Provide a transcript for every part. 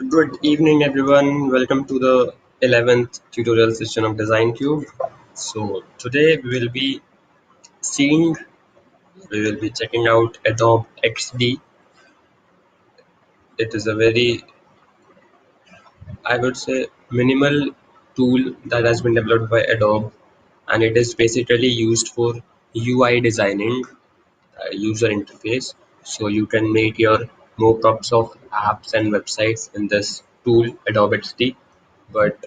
Good evening, everyone. Welcome to the 11th tutorial session of DesignCube. So today seeing, we will be checking out Adobe XD. It is a very, I would say, minimal tool that has been developed by Adobe, and it is basically used for UI designing, user interface. So you can make your mockups of apps and websites in this tool, Adobe XD. But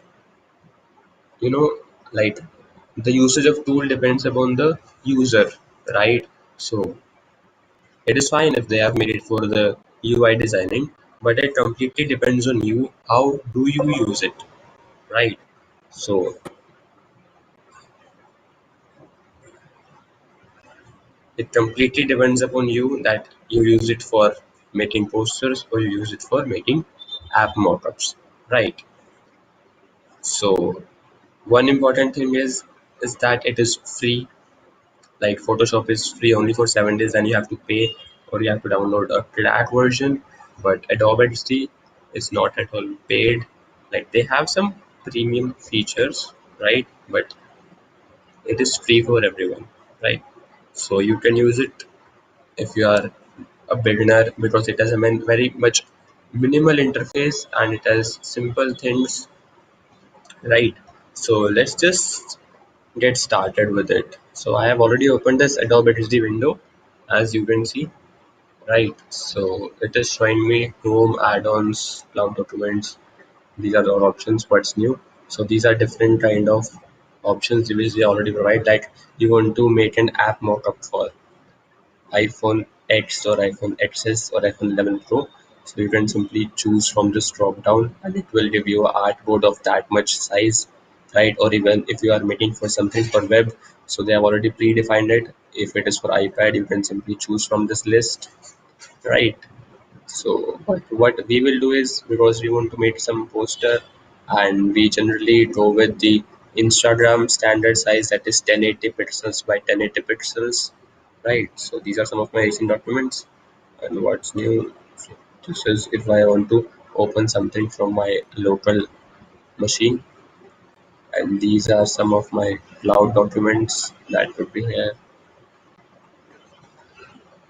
you know like the usage of tool depends upon the user, right? So it is fine if they have made it for the UI designing, but it completely depends on you. How do you use it, right? So it completely depends upon you that you use it for making posters or you use it for making app mockups, right? So one important thing is that it is free. Like Photoshop is free only for 7 days, and you have to pay or you have to download a crack version. But Adobe XD is not at all paid. Like they have some premium features, right? But it is free for everyone, right? So you can use it if you are a beginner because it has a very much minimal interface and it has simple things, right? So let's just get started with it. So I have already opened this Adobe XD window, as you can see, right? So it is showing me Chrome, add-ons, cloud documents. These are all options. What's new? So these are different kind of options which they already provide. Like you want to make an app mockup for iPhone X or iPhone XS or iPhone 11 Pro. So you can simply choose from this drop down and it will give you an artboard of that much size, right? Or even if you are making for something for web, so they have already predefined it. If it is for iPad, you can simply choose from this list, right? So what we will do is, because we want to make some poster and we generally go with the Instagram standard size, that is 1080 pixels by 1080 pixels, right? So these are some of my recent documents. And what's new, so this is if I want to open something from my local machine, and these are some of my cloud documents that would be here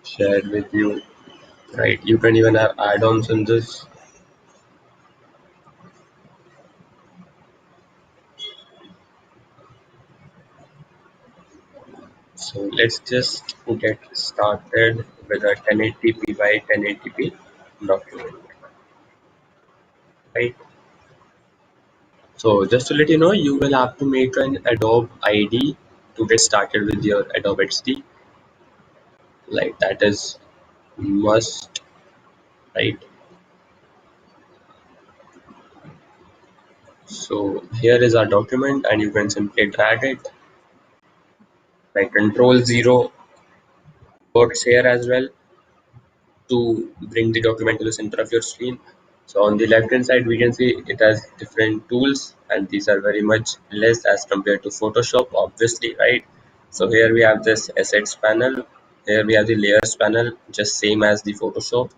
shared with you, right? You can even have add-ons in this. So let's just get started with a 1080p by 1080p document, right? So just to let you know, you will have to make an Adobe ID to get started with your Adobe XD. Like that is must, right? So here is our document, and you can simply drag it. Like Control 0 works here as well to bring the document to the center of your screen. So on the left hand side, we can see it has different tools, and these are very much less as compared to Photoshop, obviously, right? So here we have this assets panel. Here we have the layers panel, just same as the Photoshop.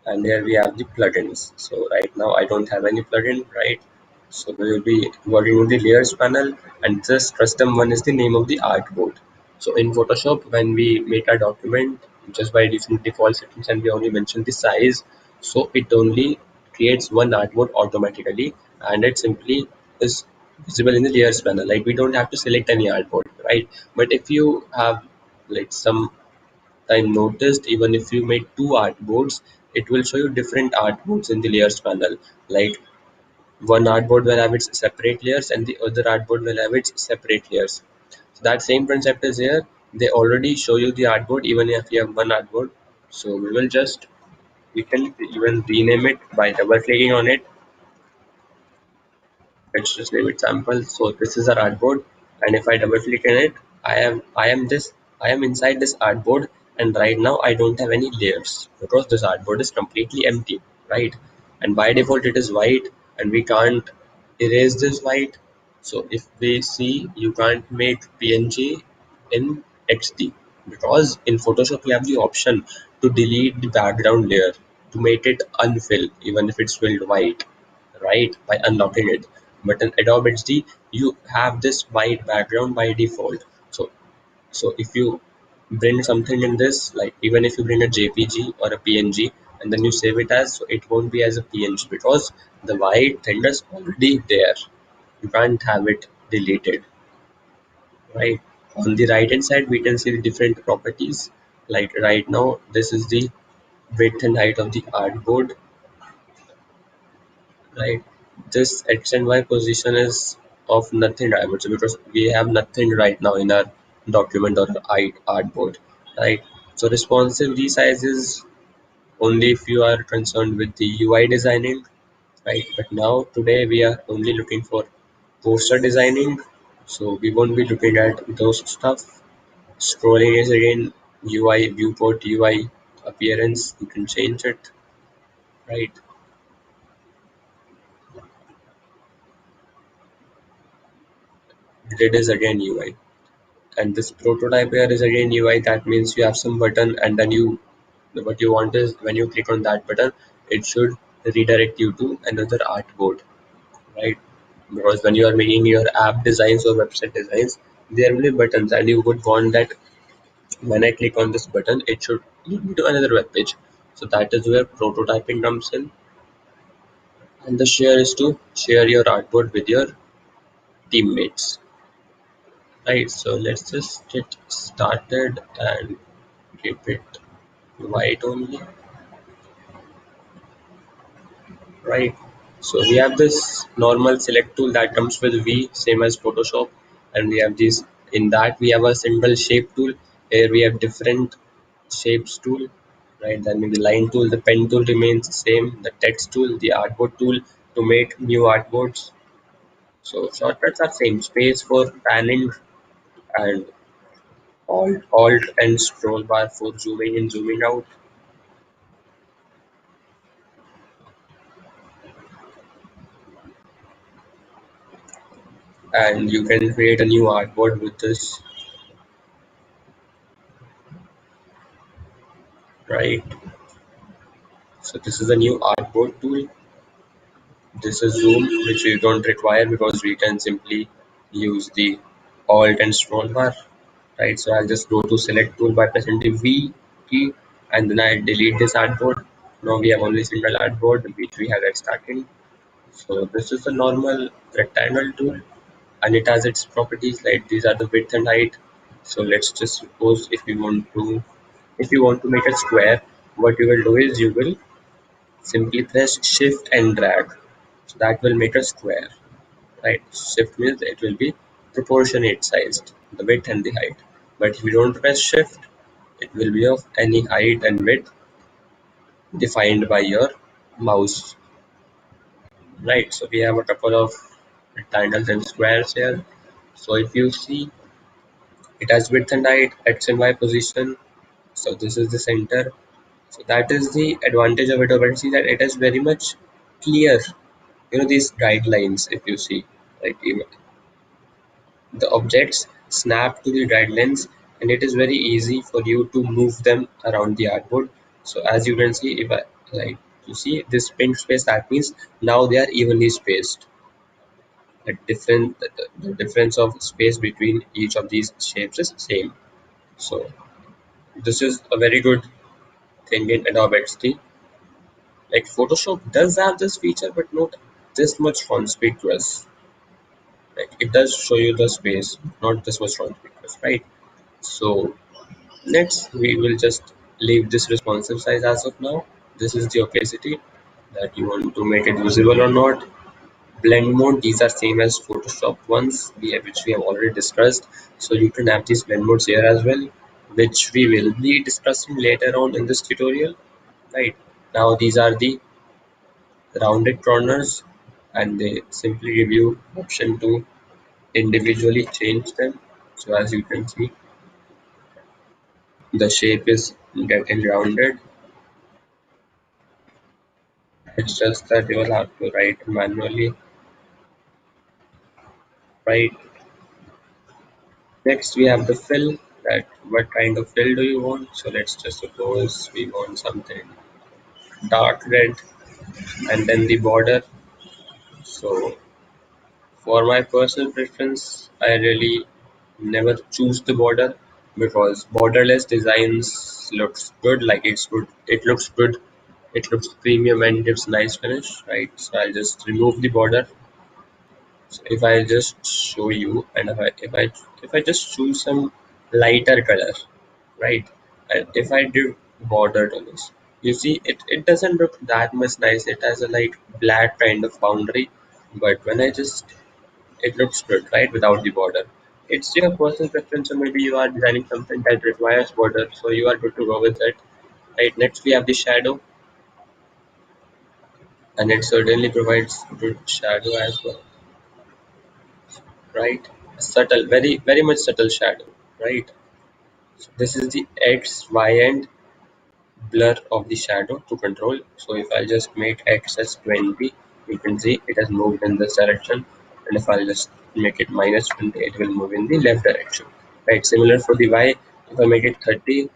And here we have the plugins. So right now I don't have any plugin, right? So we will be working with the layers panel, and this custom one is the name of the artboard. So in Photoshop, when we make a document, just by using default settings and we only mention the size, so it only creates one artboard automatically, and it simply is visible in the layers panel. Like we don't have to select any artboard, right? But if you have like some I noticed, even if you make two artboards, it will show you different artboards in the layers panel. Like one artboard will have its separate layers and the other artboard will have its separate layers. So that same concept is here. They already show you the artboard even if you have one artboard. So we can even rename it by double clicking on it. Let's just name it sample. So this is our artboard, and if I double click on it, I am inside this artboard, and right now I don't have any layers because this artboard is completely empty, right? And by default it is white, and we can't erase this white. So if we see, you can't make PNG in XD because in Photoshop you have the option to delete the background layer. to make it unfill even if it's filled white, right, by unlocking it. But in Adobe XD you have this white background by default. So if you bring something in this, like even if you bring a JPG or a PNG and then you save it as, so it won't be as a PNG because the white thing is already there. You can't have it deleted, right? On the right hand side, we can see the different properties. Like right now, this is the width and height of the artboard, right? This X and Y position is of nothing, I would say, because we have nothing right now in our document or our artboard, right? So responsive resize is only if you are concerned with the UI designing, right? But now today we are only looking for poster designing, so we won't be looking at those stuff. Scrolling is again UI, viewport UI, appearance, you can change it, right? Grid is again UI. And this prototype here is again UI. That means you have some button and then what you want is when you click on that button, it should redirect you to another artboard, right? Because when you are making your app designs or website designs, there will be buttons and you would want that when I click on this button, it should lead me to another web page. So that is where prototyping comes in. And the share is to share your artboard with your teammates. Right, so let's just get started and keep it white only. Right, so we have this normal select tool that comes with V, same as Photoshop, and we have this. In that we have a single shape tool. Here we have different shapes tool, right? Then the line tool, the pen tool remains the same, the text tool, the artboard tool to make new artboards. So shortcuts are same, space for panning and alt and scroll bar for zooming in, zooming out. And you can create a new artboard with this, right? So this is a new artboard tool. This is zoom, which we don't require because we can simply use the alt and scroll bar, right? So I'll just go to select tool by pressing the V key and then I delete this artboard. Now we have only single artboard which we have extracted. So this is a normal rectangle tool and it has its properties, like these are the width and height. So let's just suppose if you want to make a square, what you will do is you will simply press shift and drag. So that will make a square, right? Shift means it will be proportionate sized, the width and the height. But if you don't press shift, it will be of any height and width defined by your mouse, right? So we have a couple of rectangles and squares here. So if you see, it has width and height, x and y position. So this is the center. So that is the advantage of Adobe. See that it is very much clear. You know these guidelines. If you see, like even the objects snap to the guidelines, and it is very easy for you to move them around the artboard. So as you can see, if I like you see this pink space, that means now they are evenly spaced. The difference of space between each of these shapes is same. So this is a very good thing in Adobe XD. Like Photoshop does have this feature, but not this much conspicuous. Like it does show you the space, not this much conspicuous, right? So next we will just leave this responsive size as of now. This is the opacity that you want to make it visible or not. Blend mode, these are same as Photoshop ones which we have already discussed. So you can have these blend modes here as well, which we will be discussing later on in this tutorial. Right now, these are the rounded corners, and they simply give you option to individually change them. So as you can see, the shape is getting rounded. It's just that you will have to write manually, right? Next, we have the fill. That what kind of fill do you want? So let's just suppose we want something. dark red, and then the border. So for my personal preference, I really never choose the border because borderless designs looks good, like it's good, it looks good, it looks premium and gives nice finish, right? So I'll just remove the border. So if I just show you, and if I just choose some lighter color, right? And if I do border to this, you see it doesn't look that much nice. It has a like black kind of boundary, but when I just it looks good, right, without the border. It's your personal preference, or maybe you are designing something that requires border, so you are good to go with it. Right. Next, we have the shadow, and it certainly provides good shadow as well. Right. Subtle, very much subtle shadow. Right. So this is the X, Y, and blur of the shadow to control. So if I just make X as 20, you can see it has moved in this direction. And if I'll just make it minus 20, it will move in the left direction. Right. Similar for the Y, if I make it 30,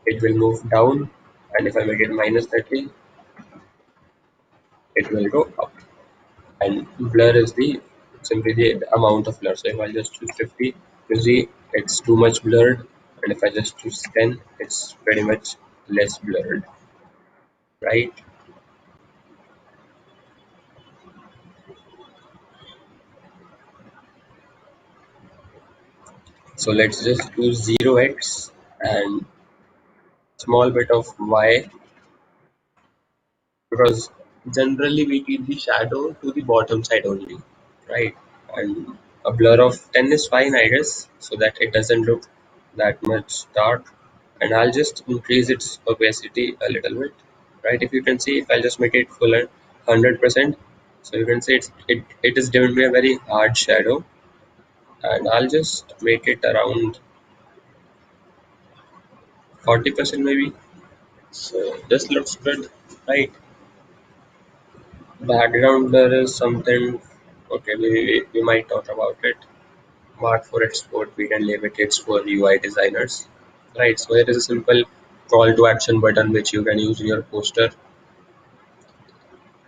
it will move down. And if I make it minus 30, it will go up. And blur is the simply the amount of blur. So if I just choose 50, you see it's too much blurred. And if I just choose 10, it's pretty much less blurred. Right. So let's just do 0x and small bit of y, because generally we keep the shadow to the bottom side only, right? And a blur of 10 is fine, I guess, so that it doesn't look that much dark. And I'll just increase its opacity a little bit, right? If you can see, if I'll just make it full 100%, so you can see it is giving me a very hard shadow. And I'll just make it around 40% maybe. So this looks good, right? Background there is something. Okay, we might talk about it. Mark for export, we can leave it. It's for UI designers, right? So here is a simple call to action button which you can use in your poster.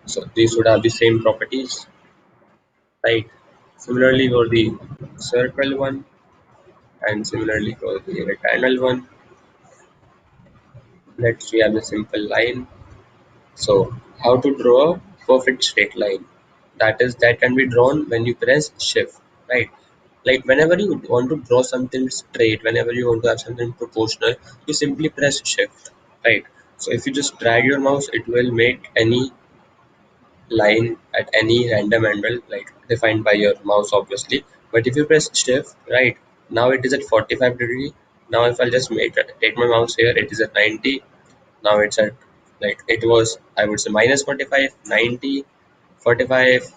So these would have the same properties, right? Similarly for the circle one, and similarly for the rectangle one. Next we have a simple line. So how to draw a perfect straight line? That can be drawn when you press shift, right? Like whenever you want to draw something straight, whenever you want to have something proportional, you simply press shift, right? So if you just drag your mouse, it will make any line at any random angle, like defined by your mouse, obviously. But if you press shift, right, now it is at 45 degree. Now if I'll just take my mouse here, it is at 90. Now it's at, like, it was, I would say, minus 45, 90, 45,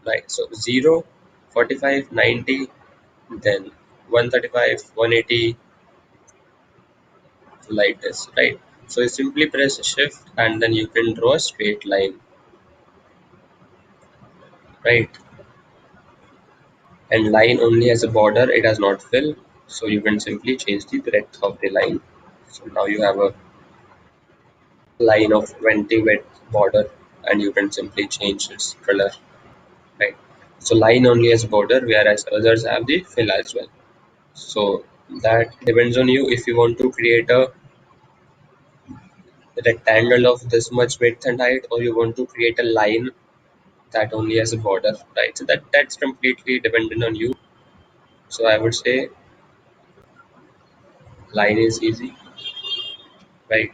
right? So 0, 45, 90, then 135, 180, like this, right? So you simply press shift and then you can draw a straight line, right? And line only has a border, it has not fill. So you can simply change the breadth of the line. So now you have a line of 20 width border, and you can simply change its color, right? So line only has border, whereas others have the fill as well. So that depends on you, if you want to create a rectangle of this much width and height, or you want to create a line that only has a border, right? So that's completely dependent on you. So I would say line is easy, right?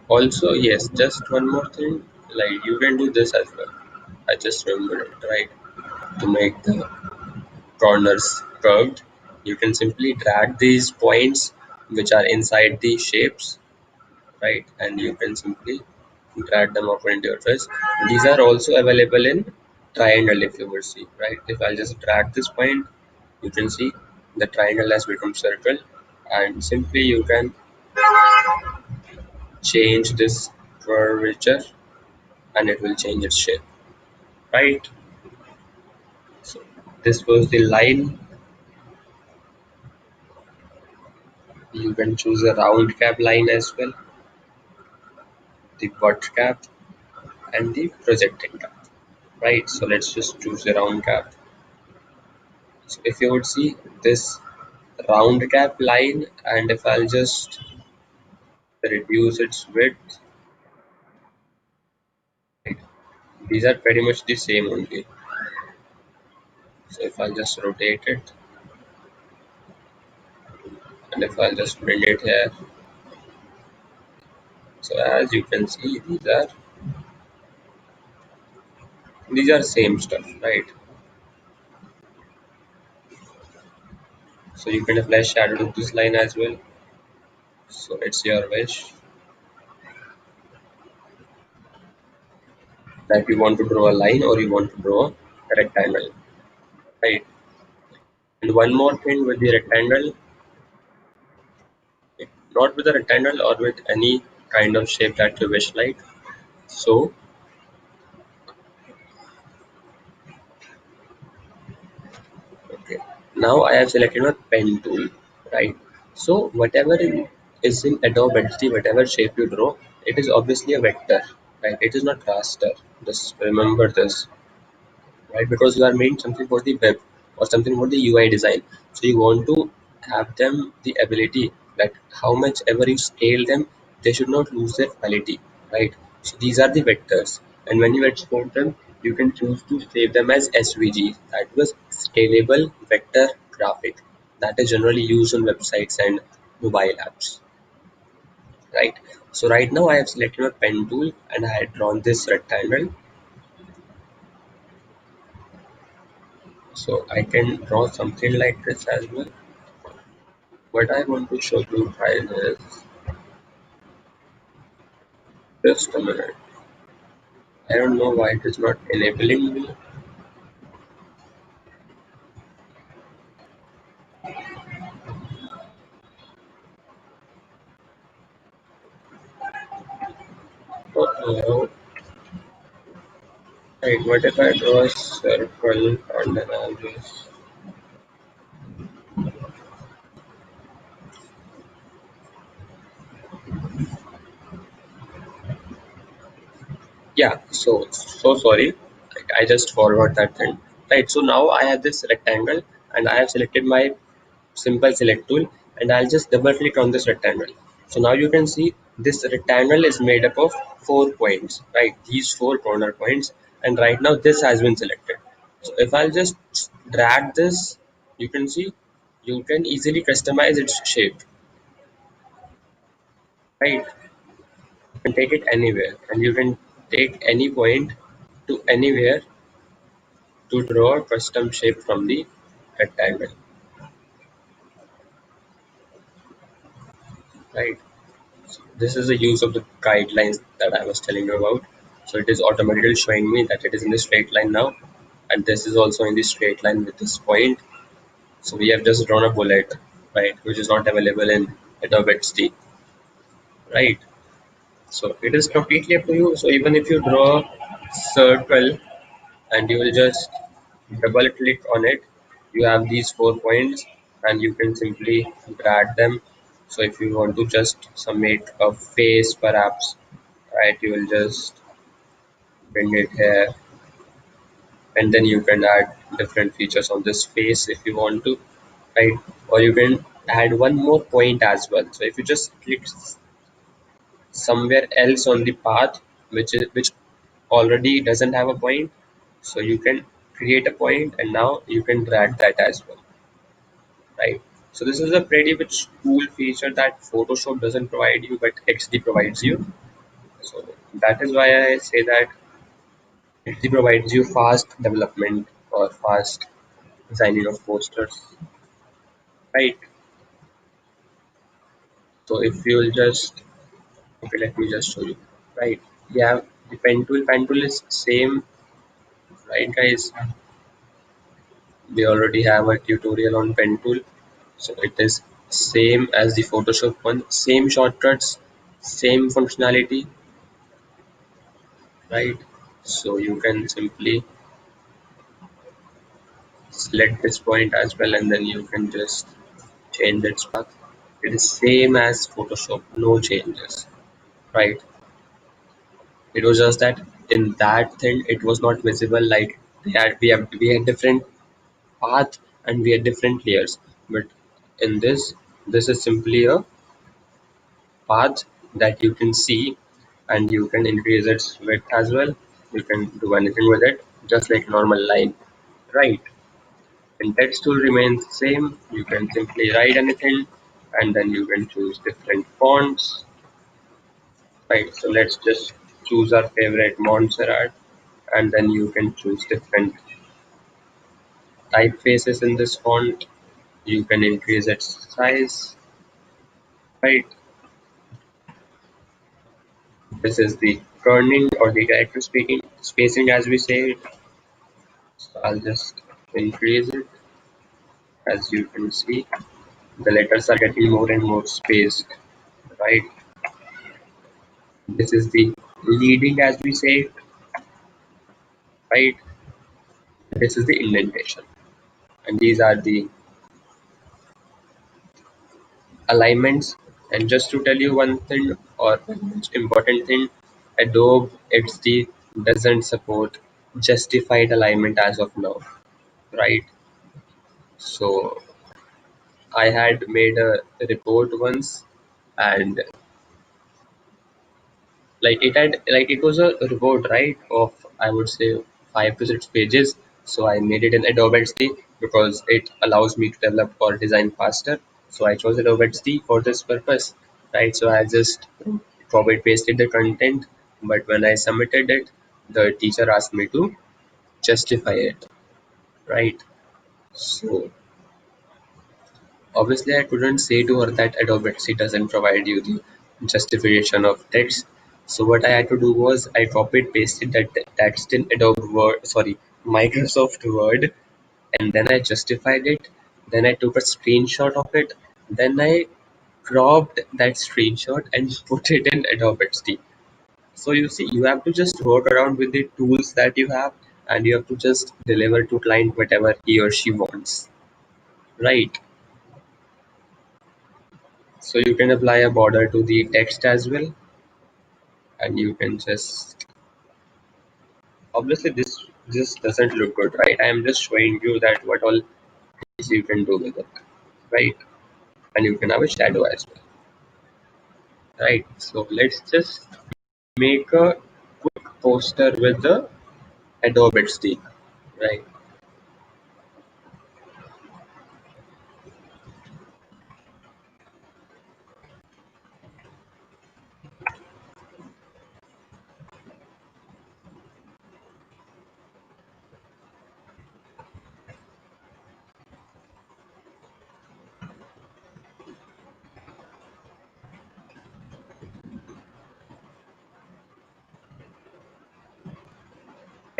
Also, yes, just one more thing, like you can do this as well. I just remembered it, right? To make the corners curved, you can simply drag these points which are inside the shapes, right? And you can simply drag them according to your choice. These are also available in triangle, if you will see, right? If I just drag this point, you can see the triangle has become circle, and simply you can change this curvature and it will change its shape, right? So this was the line. You can choose a round cap line as well, the butt cap, and the projecting cap. Right, so let's just choose a round cap. So if you would see this round cap line, and if I'll just reduce its width, right, these are pretty much the same only. So if I'll just rotate it, and if I'll just bring it here, so as you can see, these are same stuff, right? So you can apply shadow to this line as well. So it's your wish that you want to draw a line or you want to draw a rectangle, right? And one more thing with the rectangle, not with a rectangle or with any kind of shape that you wish like. So okay, now I have selected my pen tool, right? So whatever is in Adobe XD, whatever shape you draw, it is obviously a vector, right? It is not raster. Just remember this, right? Because you are making something for the web or something for the UI design. So you want to have them the ability that how much ever you scale them, they should not lose their quality, right? So these are the vectors, and when you export them, you can choose to save them as SVG. That was scalable vector graphic. That is generally used on websites and mobile apps, right? So right now I have selected my pen tool and I had drawn this rectangle. So I can draw something like this as well. What I want to show you guys is just a minute. I don't know why it is not enabling me. Uh-oh. Right, what if I draw a circle and then I'll just yeah, so sorry. I just forgot that thing. Right, so now I have this rectangle and I have selected my simple select tool and I'll just double click on this rectangle. So now you can see this rectangle is made up of 4 points, right? These 4 corner points, and right now this has been selected. So if I'll just drag this, you can see you can easily customize its shape, right? You can take it anywhere and you can take any point to anywhere to draw a custom shape from the rectangle, right? This is the use of the guidelines that I was telling you about. So it is automatically showing me that it is in the straight line now, and this is also in the straight line with this point. So we have just drawn a bullet, right, which is not available in Adobe XD, right? So it is completely up to you. So even if you draw a circle and you will just double click on it, you have these 4 points and you can simply drag them. So if you want to just some make a face perhaps, right, you will just bring it here and then you can add different features on this face if you want to, right? Or you can add one more point as well. So if you just click somewhere else on the path which already doesn't have a point, so you can create a point and now you can drag that as well, right? So this is a pretty much cool feature that Photoshop doesn't provide you but XD provides you. So that is why I say that XD provides you fast development or fast designing of posters, right? So if you'll just okay, let me just show you, right? Yeah, the pen tool is same, right, guys? We already have a tutorial on pen tool, so it is same as the Photoshop one, same shortcuts, same functionality, right? So you can simply select this point as well and then you can just change its path. It is same as Photoshop, no changes, right? It was just that in that thing it was not visible. Like we had different path and we had different layers, but in this is simply a path that you can see, and you can increase its width as well. You can do anything with it, just like normal line, right? And text tool remains the same. You can simply write anything, and then you can choose different fonts, right? So let's just choose our favorite Montserrat, and then you can choose different typefaces in this font. You can increase its size, right? This is the kerning or the character speaking spacing as we say it. So I'll just increase it. As you can see, the letters are getting more and more spaced, right? This is the leading as we say it, right? This is the indentation. And these are the alignments. And just to tell you one thing or most important thing, Adobe XD doesn't support justified alignment as of now, right? So I had made a report once, and it was a report, right, of I would say 5 to 6 pages. So I made it in Adobe XD because it allows me to develop or design faster. So I chose Adobe XD for this purpose, right? So I just copy pasted the content, but when I submitted it, the teacher asked me to justify it, right? So obviously, I couldn't say to her that Adobe XD doesn't provide you the justification of text. So what I had to do was I copied pasted that text in Adobe Word, sorry, Microsoft Word, and then I justified it. Then I took a screenshot of it. Then I cropped that screenshot and put it in Adobe XD. So you see, you have to just work around with the tools that you have, and you have to just deliver to client whatever he or she wants, right? So you can apply a border to the text as well, and you can just obviously this doesn't look good, right? I am just showing you that what all things you can do with it, right? And you can have a shadow as well, right? So let's just make a quick poster with the Adobe XD, right?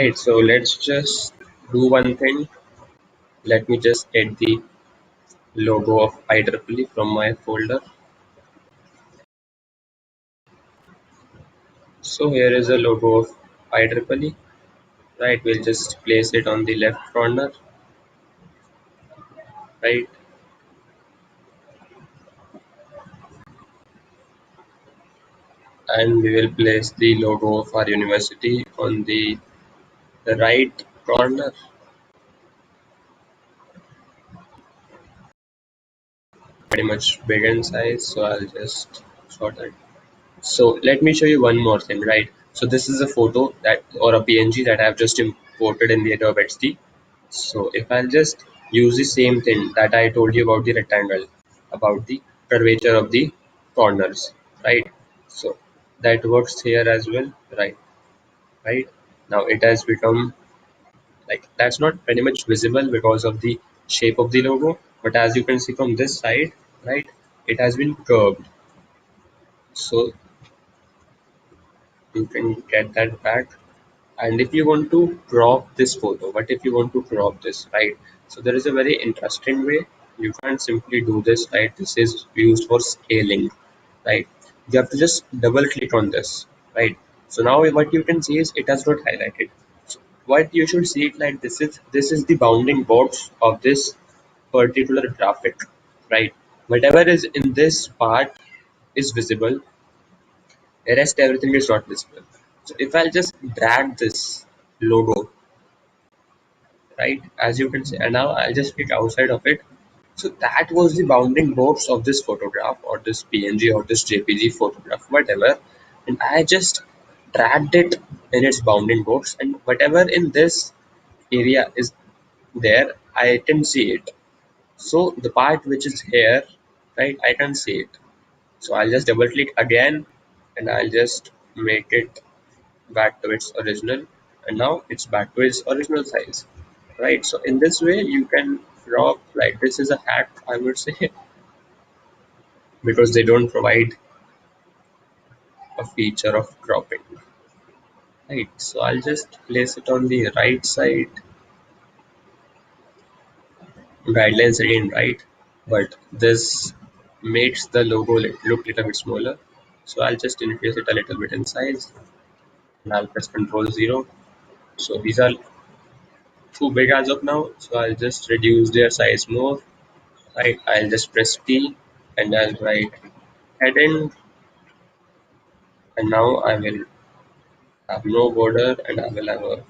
Right. So let's just do one thing. Let me just get the logo of IEEE from my folder. So here is a logo of IEEE, right? We'll just place it on the left corner, right? And we will place the logo of our university on the right corner, pretty much big in size. So I'll just sort it. So let me show you one more thing, right? So this is a photo that or a PNG that I've just imported in the Adobe XD. So if I'll just use the same thing that I told you about the rectangle, about the curvature of the corners, right? So that works here as well, right? Right now it has become like that's not very much visible because of the shape of the logo, but as you can see from this side, right, it has been curved. So you can get that back. And if you want to crop this photo, what if you want to crop this, right? So there is a very interesting way. You can't simply do this, right? This is used for scaling, right? You have to just double click on this, right? So now what you can see is it has got highlighted. So what you should see it like this is the bounding box of this particular graphic, right? Whatever is in this part is visible, the rest everything is not visible. So if I'll just drag this logo, right, as you can see, and now I'll just click outside of it. So that was the bounding boards of this photograph or this PNG or this JPG photograph, whatever. And I just dragged it in its bounding boards, and whatever in this area is there, I can see it. So the part which is here, right, I can see it. So I'll just double click again and I'll just make it back to its original, and now it's back to its original size, right? So in this way you can crop, like this is a hack I would say because they don't provide a feature of cropping, right? So I'll just place it on the right side, guidelines again, right? But this makes the logo look little bit smaller, so I'll just increase it a little bit in size and I'll press Ctrl 0. So these are too big as of now, so I'll just reduce their size more, right? I'll just press T and I'll write heading, and now I will have no border and I will have a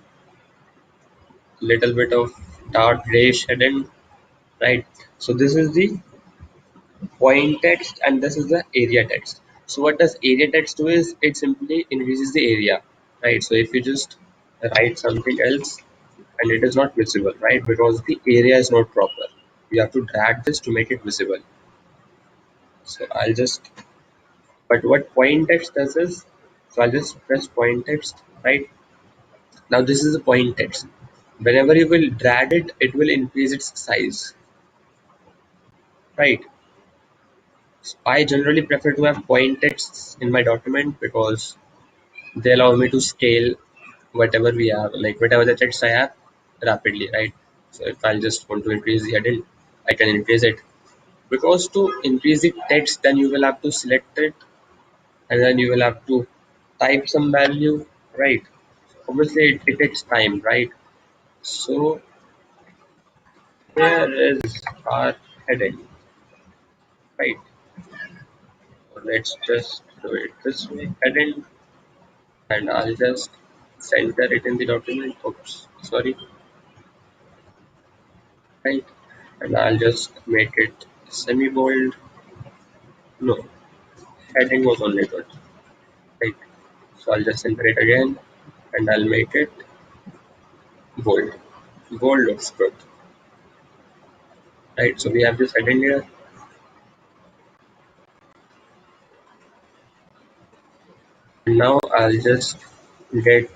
little bit of dark grayish heading, right? So this is the point text and this is the area text. So what does area text do is it simply increases the area, right? So if you just write something else and it is not visible, right, because the area is not proper, you have to drag this to make it visible. So I'll just, but what point text does is, so I'll just press point text, right? Now this is the point text. Whenever you will drag it, it will increase its size, right? So I generally prefer to have point texts in my document because they allow me to scale whatever we have, like whatever the text I have rapidly, right? So if I'll just want to increase the heading, I can increase it. Because to increase the text, then you will have to select it and then you will have to type some value, right? Obviously it takes time, right? So here is our heading, right? So let's just do it this way, heading, and I'll just center it in the document. Oops, sorry, right? And I'll just make it semi bold. No, heading was only good, right? So I'll just center it again and I'll make it bold. Bold looks good, right? So we have this heading here. Now I'll just get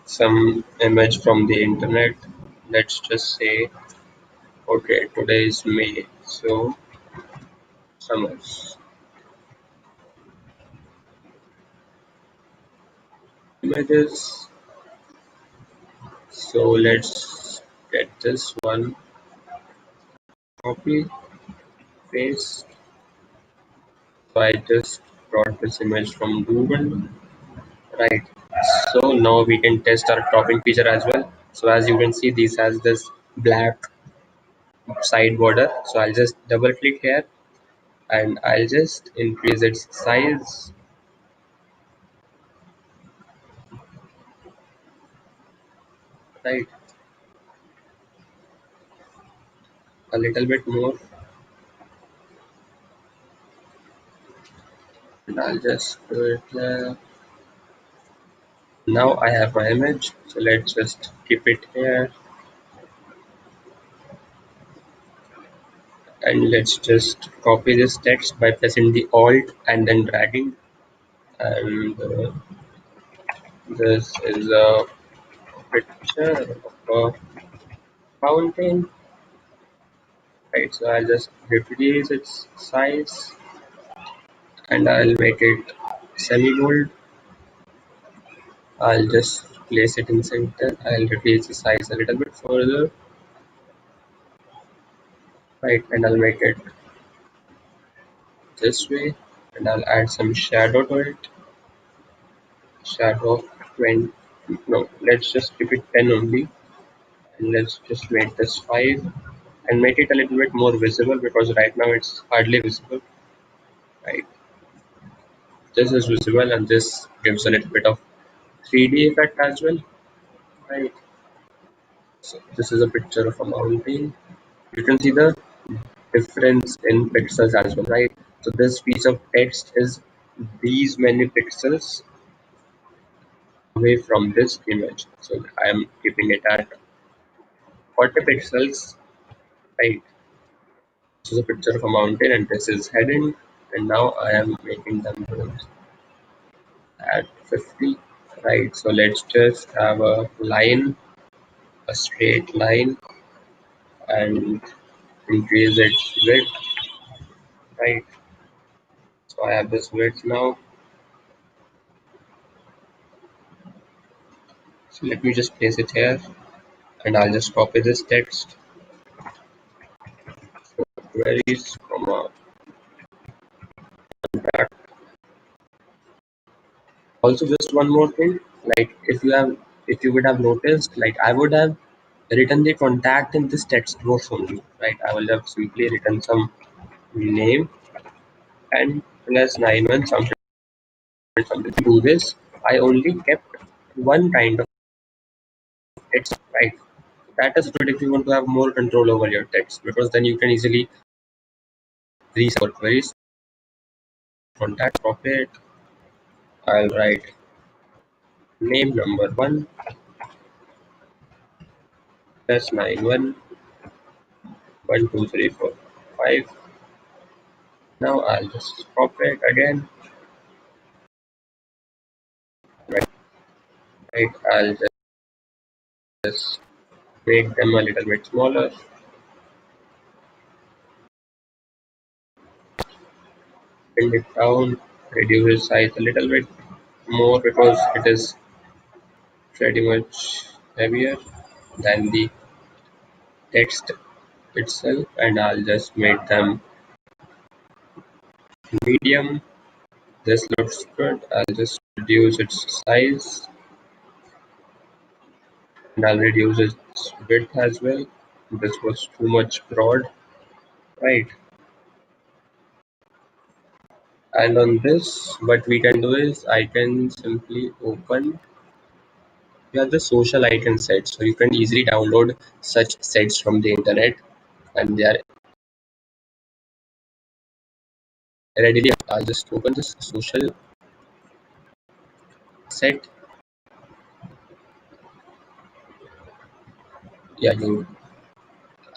some image from the internet. Let's just say, okay, today is May, so summers images. So let's get this one, copy, paste. So I just brought this image from Google, right? So now we can test our cropping feature as well. So as you can see, this has this black side border. So I'll just double click here and I'll just increase its size, right, a little bit more, and I'll just do it here. Now I have my image, so let's just keep it here and let's just copy this text by pressing the alt and then dragging, and this is a picture of a fountain, right? So I'll just reduce its size and I'll make it semi-bold. I'll just place it in center. I'll reduce the size a little bit further, right? And I'll make it this way and I'll add some shadow to it. Shadow of 20, no, let's just keep it 10 only, and let's just make this 5. and make it a little bit more visible because right now it's hardly visible, right? This is visible and this gives a little bit of 3D effect as well, right? So this is a picture of a mountain. You can see the difference in pixels as well, right? So this piece of text is these many pixels away from this image. So I am keeping it at 40 pixels, right? This is a picture of a mountain and this is heading, and now I am making them at 50, right? So let's just have a line, a straight line, and increase its width, right? So I have this width now. So let me just place it here and I'll just copy this text. Queries, comma, contact. Also, just one more thing, like if you would have noticed, like I would have written the contact in this text box only, right? I will have simply written some name and plus 91 something something. To do this, I only kept one kind of text, right? That is good if you want to have more control over your text because then you can easily reset queries, contact, copy it. I'll write name number one plus 91 1 2 3 4 5. Now I'll just copy it again, right? Right. I'll just make them a little bit smaller, bring it down, reduce the size a little bit more because it is pretty much heavier than the text itself, and I'll just make them medium. This looks good. I'll just reduce its size and I'll reduce its width as well. This was too much broad, right? And on this, what we can do is I can simply open the social icon sets. So you can easily download such sets from the internet and they are readily. I'll just open this social set. Yeah, you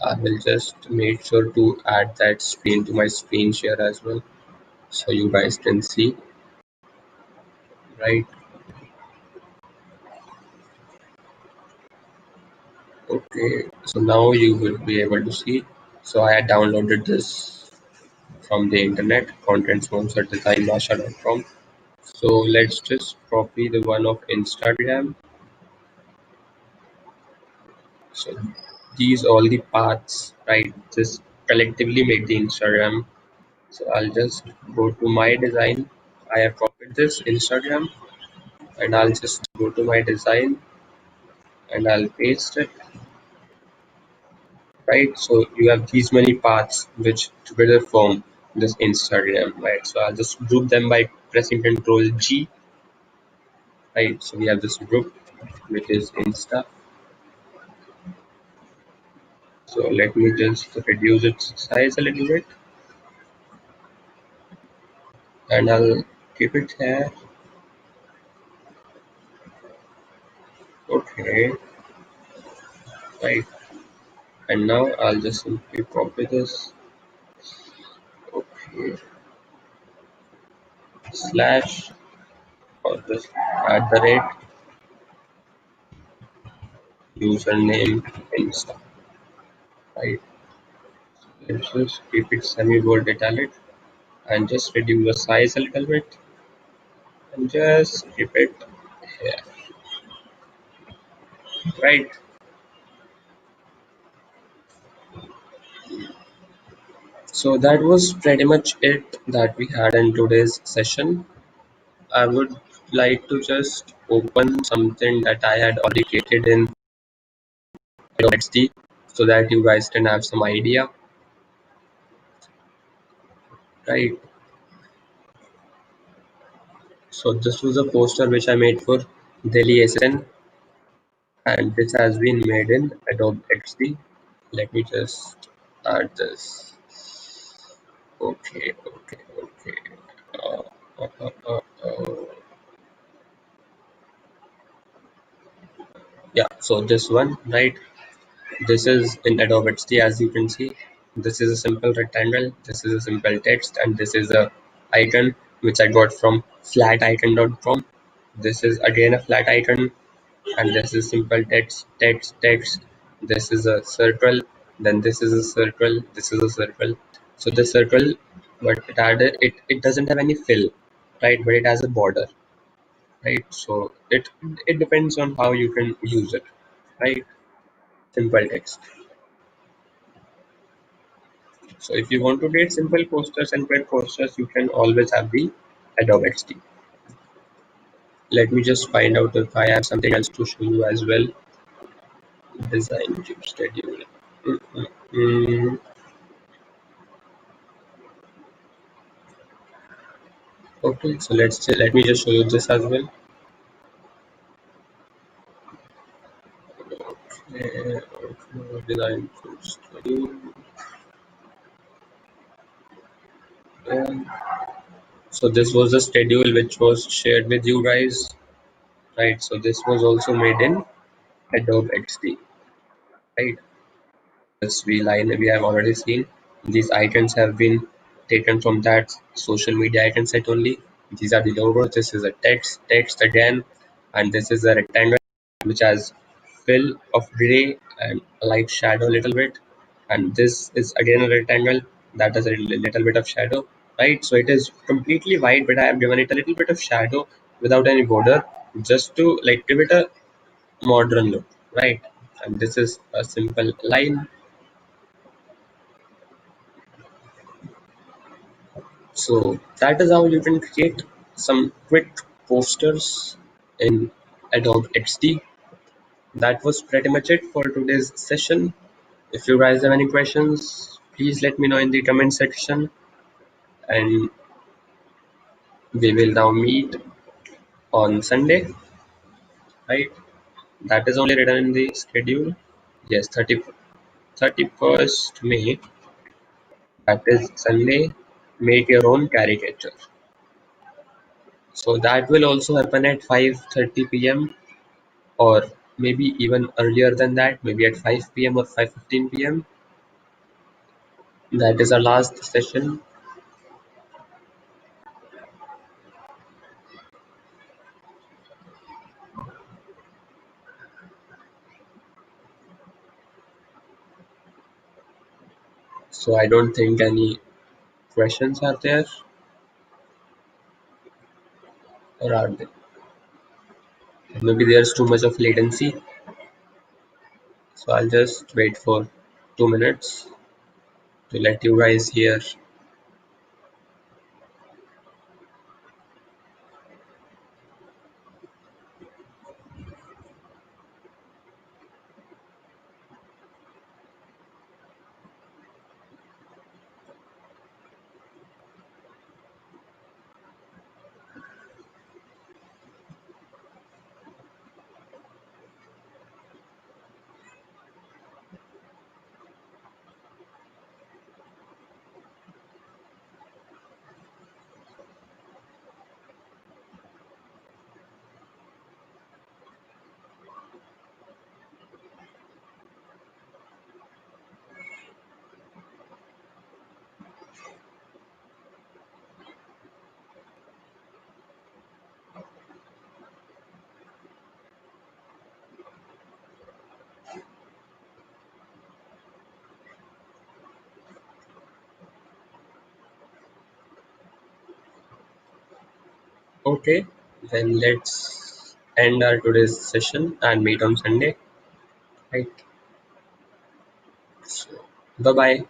I will just make sure to add that screen to my screen share as well so you guys can see, right? Okay, so now you will be able to see. So I had downloaded this from the internet, content sponsor designmasha.com. So let's just copy the one of Instagram. So these all the paths, right? This collectively make the Instagram. So I'll just go to my design. I have copied this Instagram and I'll just go to my design and I'll paste it, right? So you have these many paths which together form this Instagram, right? So I'll just group them by pressing Control G, right? So we have this group which is Insta. So let me just reduce its size a little bit and I'll keep it here. Okay, right. And now I'll just simply copy this. Okay, slash or just at the rate username Insta, right? Let's just keep it semi-bold italic and just reduce the size a little bit and just keep it here, right? So that was pretty much it that we had in today's session. I would like to just open something that I had already created in Adobe XD. so that you guys can have some idea, right? So this was a poster which I made for Delhi SN, and this has been made in Adobe XD. Let me just add this. Okay, okay, okay. Uh, uh, uh, uh, uh. Yeah, so this one, right? This is in Adobe XD, as you can see. This is a simple rectangle, this is a simple text, and this is a icon which I got from flaticon.com. This is again a flat icon, and this is simple text. This is a circle, then this is a circle, this is a circle. So the circle, but it added it doesn't have any fill, right? But it has a border, right? So it depends on how you can use it, right? Simple text. So if you want to create simple posters and quick posters, you can always have the Adobe XD. Let me just find out if I have something else to show you as well. Design tube schedule. Mm, mm, mm. Okay, so let me just show you this as well. Okay, design tube schedule. And so this was the schedule which was shared with you guys, right? So this was also made in Adobe XD, right? As we have already seen, these icons have been taken from that social media icon set only. These are the logos. This is a text again, and this is a rectangle which has fill of gray and a light shadow a little bit, and this is again a rectangle that has a little bit of shadow, right? So it is completely white, but I have given it a little bit of shadow without any border, just to like give it a modern look, right? And this is a simple line. So that is how you can create some quick posters in Adobe XD. That was pretty much it for today's session. If you guys have any questions, please let me know in the comment section, and we will now meet on Sunday, right? That is only written in the schedule. Yes, 31st May, that is Sunday. Make your own caricature. So that will also happen at 5:30 p.m. or maybe even earlier than that, maybe at 5 p.m. or 5:15 p.m. That is our last session. So I don't think any questions are there, or are they? Maybe there's too much of latency. So I'll just wait for 2 minutes to let you guys hear. Okay, then let's end our today's session and meet on Sunday. Right. So, bye bye.